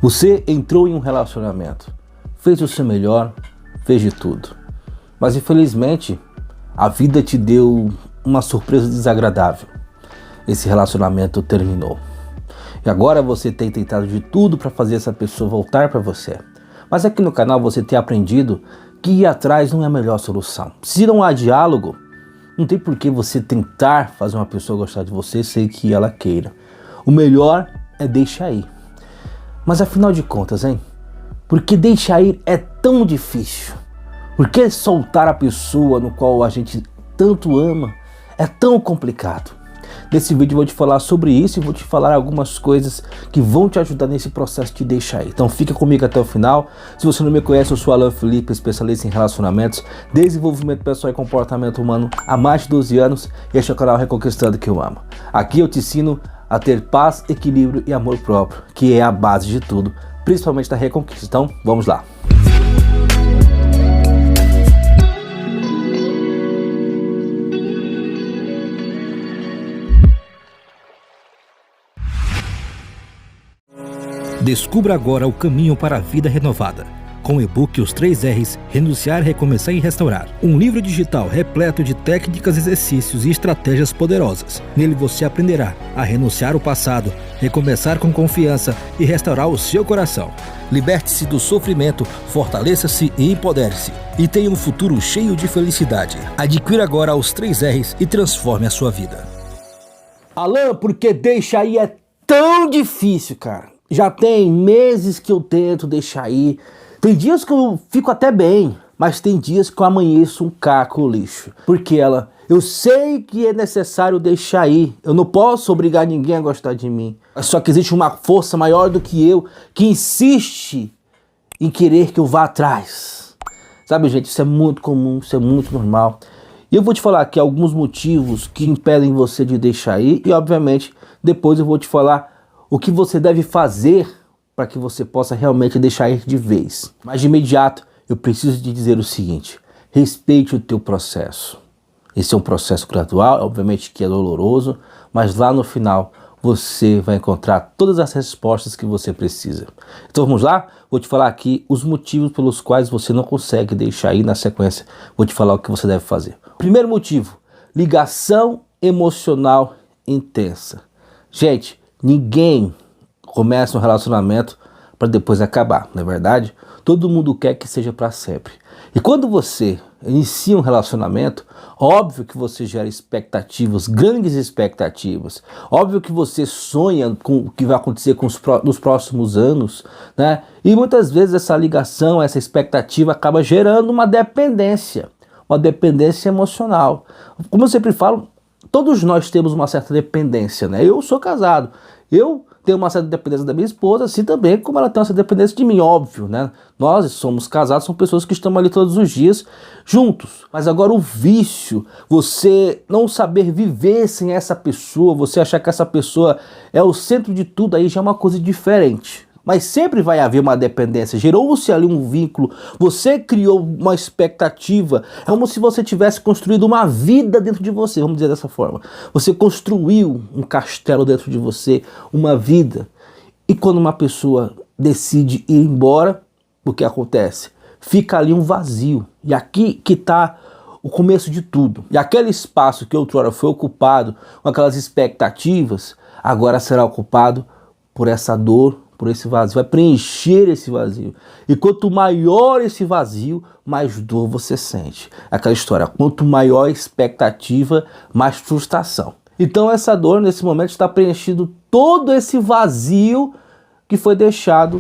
Você entrou em um relacionamento, fez o seu melhor, fez de tudo. Mas infelizmente, a vida te deu uma surpresa desagradável. Esse relacionamento terminou. E agora você tem tentado de tudo para fazer essa pessoa voltar para você. Mas aqui no canal você tem aprendido que ir atrás não é a melhor solução. Se não há diálogo, não tem por que você tentar fazer uma pessoa gostar de você sem que ela queira. O melhor é deixar ir. Mas afinal de contas, hein? Por que deixar ir é tão difícil? Por que soltar a pessoa no qual a gente tanto ama é tão complicado? Nesse vídeo eu vou te falar sobre isso e vou te falar algumas coisas que vão te ajudar nesse processo de deixar ir. Então fica comigo até o final. Se você não me conhece, eu sou Alan Felipe, especialista em relacionamentos, desenvolvimento pessoal e comportamento humano há mais de 12 anos e este é o canal Reconquistando o que eu amo. Aqui eu te ensino a ter paz, equilíbrio e amor próprio, que é a base de tudo, principalmente da reconquista. Então vamos lá. Descubra agora o caminho para a vida renovada. Com o e-book Os 3 R's, Renunciar, Recomeçar e Restaurar. Um livro digital repleto de técnicas, exercícios e estratégias poderosas. Nele você aprenderá a renunciar ao passado, recomeçar com confiança e restaurar o seu coração. Liberte-se do sofrimento, fortaleça-se e empodere-se. E tenha um futuro cheio de felicidade. Adquira agora os 3 R's e transforme a sua vida. Alan, porque deixar ir é tão difícil, cara. Já tem meses que eu tento deixar ir. Tem dias que eu fico até bem, mas tem dias que eu amanheço um caco lixo. Porque eu sei que é necessário deixar ir. Eu não posso obrigar ninguém a gostar de mim. Só que existe uma força maior do que eu que insiste em querer que eu vá atrás. Sabe, gente, isso é muito comum, isso é muito normal. E eu vou te falar aqui alguns motivos que impedem você de deixar ir. E, obviamente, depois eu vou te falar o que você deve fazer para que você possa realmente deixar ir de vez. Mas de imediato, eu preciso te dizer o seguinte: respeite o teu processo. Esse é um processo gradual, obviamente que é doloroso, mas lá no final você vai encontrar todas as respostas que você precisa. Então vamos lá? Vou te falar aqui os motivos pelos quais você não consegue deixar ir. Na sequência, vou te falar o que você deve fazer. Primeiro motivo: ligação emocional intensa. Gente, ninguém começa um relacionamento para depois acabar, não é verdade? Todo mundo quer que seja para sempre. E quando você inicia um relacionamento, óbvio que você gera expectativas, grandes expectativas. Óbvio que você sonha com o que vai acontecer nos próximos anos, né? E muitas vezes essa ligação, essa expectativa acaba gerando uma dependência emocional. Como eu sempre falo, todos nós temos uma certa dependência, né? Eu sou casado, eu tenho uma certa dependência da minha esposa, assim também como ela tem essa dependência de mim, óbvio, né? Nós somos casados, são pessoas que estão ali todos os dias juntos. Mas agora o vício, você não saber viver sem essa pessoa, você achar que essa pessoa é o centro de tudo, aí já é uma coisa diferente. Mas sempre vai haver uma dependência, gerou-se ali um vínculo, você criou uma expectativa, é como se você tivesse construído uma vida dentro de você, vamos dizer dessa forma. Você construiu um castelo dentro de você, uma vida. E quando uma pessoa decide ir embora, o que acontece? Fica ali um vazio. E aqui que está o começo de tudo. E aquele espaço que outrora foi ocupado com aquelas expectativas, agora será ocupado por essa dor, por esse vazio, vai preencher esse vazio. E quanto maior esse vazio, mais dor você sente. Aquela história, quanto maior a expectativa, mais frustração. Então essa dor nesse momento está preenchendo todo esse vazio que foi deixado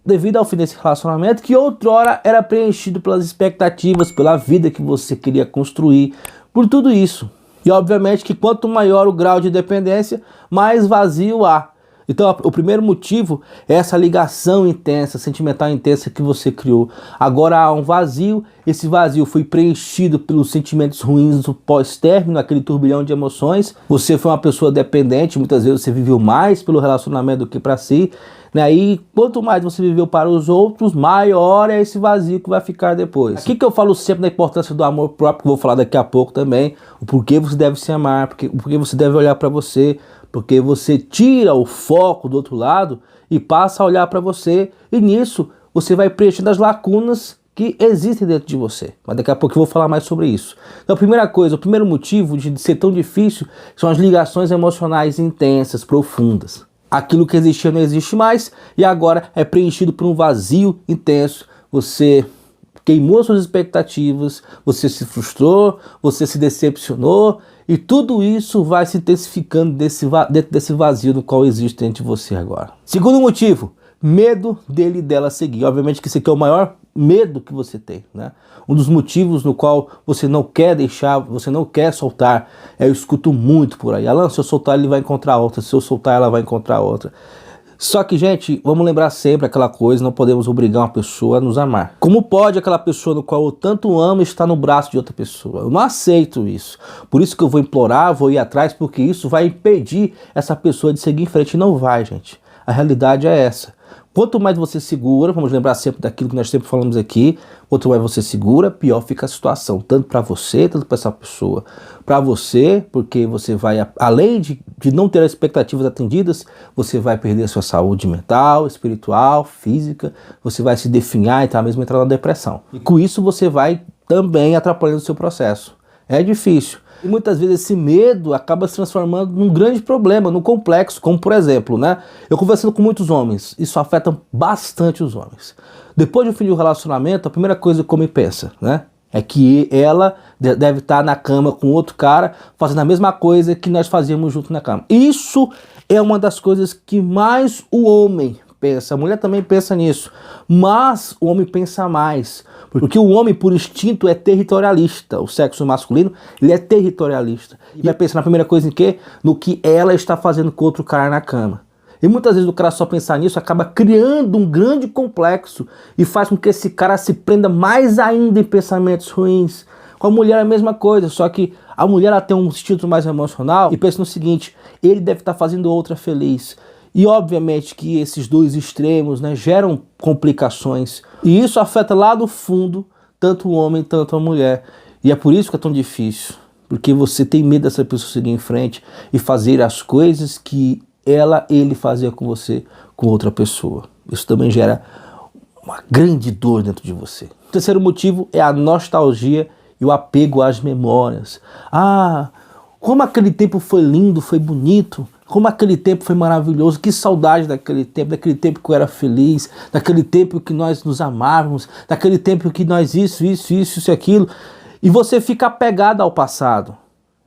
devido ao fim desse relacionamento, que outrora era preenchido pelas expectativas, pela vida que você queria construir, por tudo isso. E obviamente que quanto maior o grau de dependência, mais vazio há. Então o primeiro motivo é essa ligação intensa, sentimental intensa que você criou. Agora há um vazio, esse vazio foi preenchido pelos sentimentos ruins do pós-término, aquele turbilhão de emoções. Você foi uma pessoa dependente, muitas vezes você viveu mais pelo relacionamento do que para si, né? E quanto mais você viveu para os outros, maior é esse vazio que vai ficar depois. Aqui que eu falo sempre da importância do amor próprio, que eu vou falar daqui a pouco também, o porquê você deve se amar, o porquê você deve olhar para você, porque você tira o foco do outro lado e passa a olhar para você, e nisso você vai preenchendo as lacunas que existem dentro de você. Mas daqui a pouco eu vou falar mais sobre isso. Então a primeira coisa, o primeiro motivo de ser tão difícil são as ligações emocionais intensas, profundas. Aquilo que existia não existe mais e agora é preenchido por um vazio intenso. Você queimou suas expectativas, você se frustrou, você se decepcionou e tudo isso vai se intensificando dentro desse vazio no qual existe dentro de você agora. Segundo motivo, medo dele e dela seguir. Obviamente que esse aqui é o maior medo que você tem, né? Um dos motivos no qual você não quer deixar, você não quer soltar, eu escuto muito por aí. Alan, se eu soltar ele vai encontrar outra, se eu soltar ela vai encontrar outra. Só que, gente, vamos lembrar sempre aquela coisa, não podemos obrigar uma pessoa a nos amar. Como pode aquela pessoa no qual eu tanto amo estar no braço de outra pessoa? Eu não aceito isso. Por isso que eu vou implorar, vou ir atrás, porque isso vai impedir essa pessoa de seguir em frente. Não vai, gente. A realidade é essa. Quanto mais você segura, vamos lembrar sempre daquilo que nós sempre falamos aqui, quanto mais você segura, pior fica a situação, tanto para você, tanto para essa pessoa. Para você, porque você vai, além de não ter as expectativas atendidas, você vai perder a sua saúde mental, espiritual, física, você vai se definhar e mesmo entrar na depressão. E com isso você vai também atrapalhando o seu processo. É difícil. E muitas vezes esse medo acaba se transformando num grande problema, num complexo, como por exemplo, né? Eu conversando com muitos homens, isso afeta bastante os homens. Depois do fim de um relacionamento, a primeira coisa que o homem pensa, né? É que ela deve estar na cama com outro cara, fazendo a mesma coisa que nós fazíamos junto na cama. Isso é uma das coisas que mais o homem pensa. A mulher também pensa nisso, mas o homem pensa mais. Porque o homem, por instinto, é territorialista. O sexo masculino, ele é territorialista. E vai pensar na primeira coisa em quê? No que ela está fazendo com outro cara na cama. E muitas vezes o cara só pensar nisso acaba criando um grande complexo e faz com que esse cara se prenda mais ainda em pensamentos ruins. Com a mulher é a mesma coisa, só que a mulher ela tem um instinto mais emocional e pensa no seguinte, ele deve estar fazendo outra feliz. E obviamente que esses dois extremos, né, geram complicações. E isso afeta lá do fundo, tanto o homem, tanto a mulher. E é por isso que é tão difícil. Porque você tem medo dessa pessoa seguir em frente e fazer as coisas que ele fazia com você, com outra pessoa. Isso também gera uma grande dor dentro de você. O terceiro motivo é a nostalgia e o apego às memórias. Ah, como aquele tempo foi lindo, foi bonito. Como aquele tempo foi maravilhoso, que saudade daquele tempo que eu era feliz, daquele tempo que nós nos amávamos, daquele tempo que nós isso e aquilo. E você fica apegado ao passado.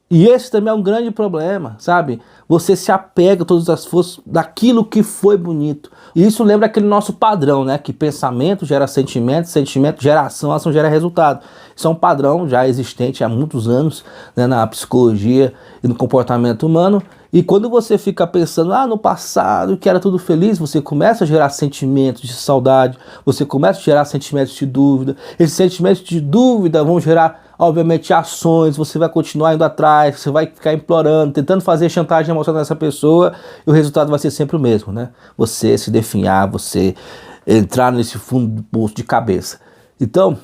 E esse também é um grande problema, sabe? Você se apega a todas as forças daquilo que foi bonito. E isso lembra aquele nosso padrão, né? Que pensamento gera sentimento, sentimento gera ação, ação gera resultado. Isso é um padrão já existente há muitos anos, né, na psicologia e no comportamento humano. E quando você fica pensando, no passado, que era tudo feliz, você começa a gerar sentimentos de saudade, você começa a gerar sentimentos de dúvida. Esses sentimentos de dúvida vão gerar, obviamente, ações, você vai continuar indo atrás, você vai ficar implorando, tentando fazer chantagem emocional nessa pessoa, e o resultado vai ser sempre o mesmo, né? Você se definhar, você entrar nesse fundo do poço de cabeça. Então,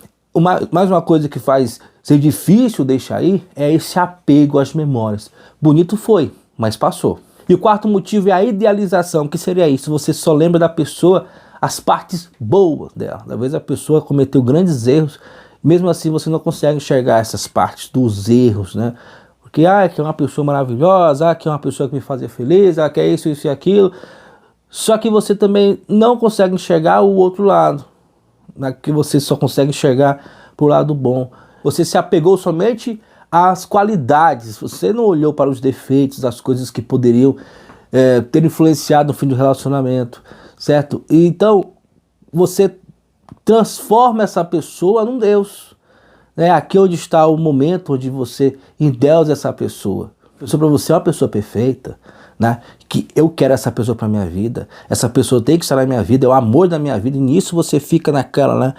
mais uma coisa que faz ser difícil deixar ir é esse apego às memórias. Bonito foi, mas passou. E o quarto motivo é a idealização. O que seria isso? Você só lembra da pessoa as partes boas dela. Às vezes a pessoa cometeu grandes erros, mesmo assim você não consegue enxergar essas partes dos erros, né? Porque, que é uma pessoa maravilhosa, que é uma pessoa que me fazia feliz, que é isso e aquilo. Só que você também não consegue enxergar o outro lado, né? Que você só consegue enxergar pro lado bom. Você se apegou somente às qualidades, você não olhou para os defeitos, as coisas que poderiam ter influenciado no fim do relacionamento, certo? E então, você transforma essa pessoa num Deus. Aqui onde está o momento onde você endeusa essa pessoa. A pessoa para você é uma pessoa perfeita, né? Que eu quero essa pessoa para minha vida, essa pessoa tem que estar na minha vida, é o amor da minha vida, e nisso você fica naquela, né?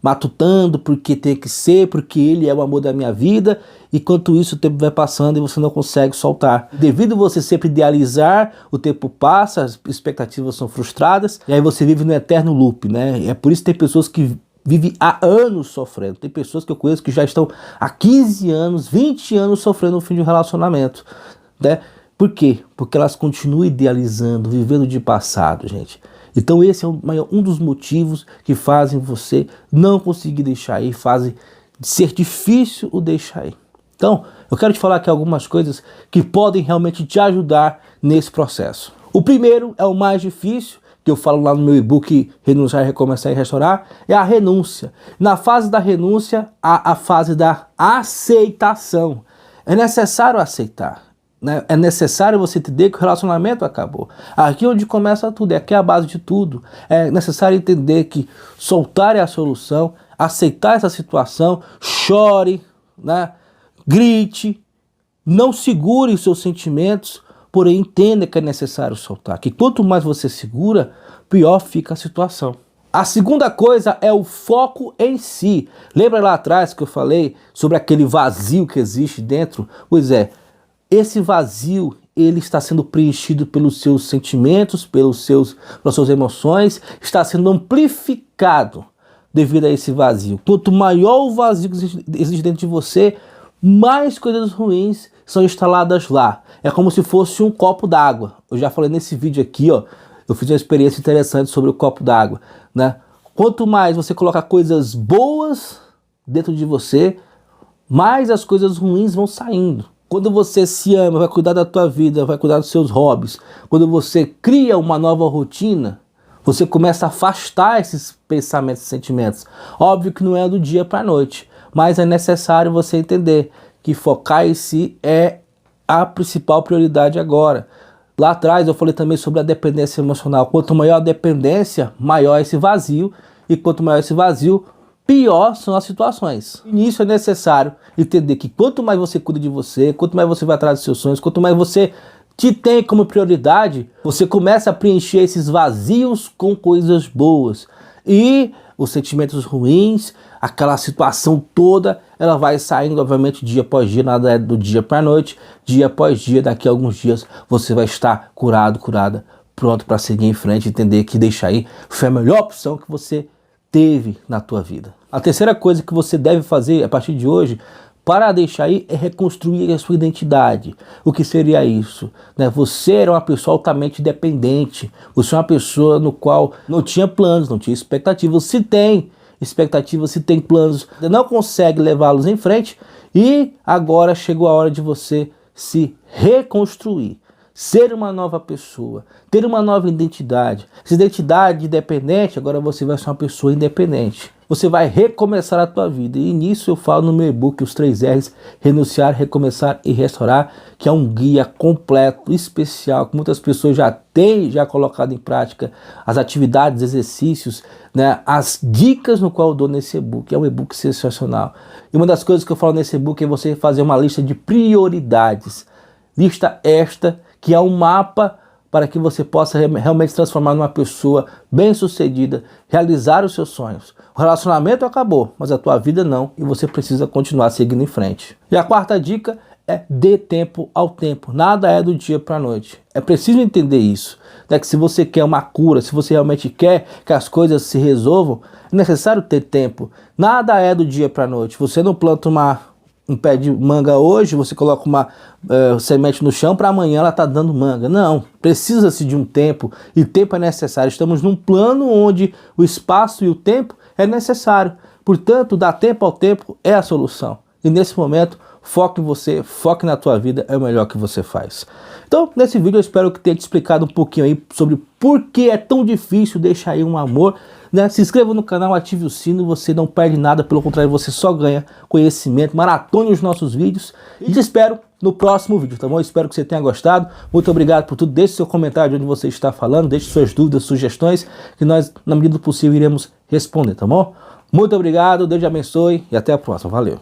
Matutando porque tem que ser, porque ele é o amor da minha vida, e enquanto isso o tempo vai passando e você não consegue soltar. Devido a você sempre idealizar, o tempo passa, as expectativas são frustradas, e aí você vive no eterno loop, né? É por isso que tem pessoas que vivem há anos sofrendo. Tem pessoas que eu conheço que já estão há 15 anos, 20 anos sofrendo no fim de um relacionamento, né? Por quê? Porque elas continuam idealizando, vivendo de passado, gente. Então esse é um dos motivos que fazem você não conseguir deixar ir, fazem ser difícil o deixar ir. Então, eu quero te falar aqui algumas coisas que podem realmente te ajudar nesse processo. O primeiro é o mais difícil, que eu falo lá no meu e-book Renunciar, Recomeçar e Restaurar, é a renúncia. Na fase da renúncia, há a fase da aceitação. É necessário aceitar, né? É necessário você entender que o relacionamento acabou. Aqui é onde começa tudo, aqui é a base de tudo. É necessário entender que soltar é a solução, aceitar essa situação, chore, né? Grite, não segure os seus sentimentos, porém entenda que é necessário soltar, que quanto mais você segura, pior fica a situação. A segunda coisa é o foco em si. Lembra lá atrás que eu falei sobre aquele vazio que existe dentro? Pois é, esse vazio ele está sendo preenchido pelos seus sentimentos, pelas suas emoções, está sendo amplificado devido a esse vazio. Quanto maior o vazio que existe dentro de você, mais coisas ruins são instaladas lá. É como se fosse um copo d'água. Eu já falei nesse vídeo aqui, ó. Eu fiz uma experiência interessante sobre o copo d'água, né? Quanto mais você colocar coisas boas dentro de você, mais as coisas ruins vão saindo. Quando você se ama, vai cuidar da tua vida, vai cuidar dos seus hobbies. Quando você cria uma nova rotina, você começa a afastar esses pensamentos e sentimentos. Óbvio que não é do dia para a noite, mas é necessário você entender que focar em si é a principal prioridade agora. Lá atrás eu falei também sobre a dependência emocional. Quanto maior a dependência, maior esse vazio. E quanto maior esse vazio, pior são as situações. E nisso é necessário entender que quanto mais você cuida de você, quanto mais você vai atrás dos seus sonhos, quanto mais você te tem como prioridade, você começa a preencher esses vazios com coisas boas. E os sentimentos ruins, aquela situação toda, ela vai saindo, obviamente, dia após dia, nada é do dia para a noite, dia após dia, daqui a alguns dias você vai estar curado, curada, pronto para seguir em frente, entender que deixar ir foi a melhor opção que você teve na tua vida. A terceira coisa que você deve fazer a partir de hoje para deixar ir é reconstruir a sua identidade. O que seria isso? Né? Você era uma pessoa altamente dependente, você é uma pessoa no qual não tinha planos, não tinha expectativas. Se tem expectativas, se tem planos, não consegue levá-los em frente e agora chegou a hora de você se reconstruir. Ser uma nova pessoa, ter uma nova identidade. Essa identidade independente, agora você vai ser uma pessoa independente. Você vai recomeçar a tua vida. E nisso eu falo no meu e-book, os 3 R's, Renunciar, Recomeçar e Restaurar, que é um guia completo, especial, que muitas pessoas já têm colocado em prática, as atividades, exercícios, né, as dicas no qual eu dou nesse e-book. É um e-book sensacional. E uma das coisas que eu falo nesse e-book é você fazer uma lista de prioridades. Lista esta que é um mapa para que você possa realmente se transformar numa pessoa bem-sucedida, realizar os seus sonhos. O relacionamento acabou, mas a tua vida não, e você precisa continuar seguindo em frente. E a quarta dica é dê tempo ao tempo. Nada é do dia para a noite. É preciso entender isso, né? Que se você quer uma cura, se você realmente quer que as coisas se resolvam, é necessário ter tempo. Nada é do dia para a noite. Você não planta um pé de manga hoje, você coloca uma semente no chão, para amanhã ela está dando manga. Não, precisa-se de um tempo, e tempo é necessário. Estamos num plano onde o espaço e o tempo é necessário. Portanto, dar tempo ao tempo é a solução. E nesse momento, foque em você, foque na tua vida, é o melhor que você faz. Então, nesse vídeo eu espero que tenha te explicado um pouquinho aí sobre por que é tão difícil deixar ir um amor, né? Se inscreva no canal, ative o sino, você não perde nada, pelo contrário, você só ganha conhecimento. Maratone os nossos vídeos e te espero no próximo vídeo, tá bom? Espero que você tenha gostado. Muito obrigado por tudo. Deixe seu comentário de onde você está falando, deixe suas dúvidas, sugestões, que nós, na medida do possível, iremos responder, tá bom? Muito obrigado, Deus te abençoe e até a próxima. Valeu!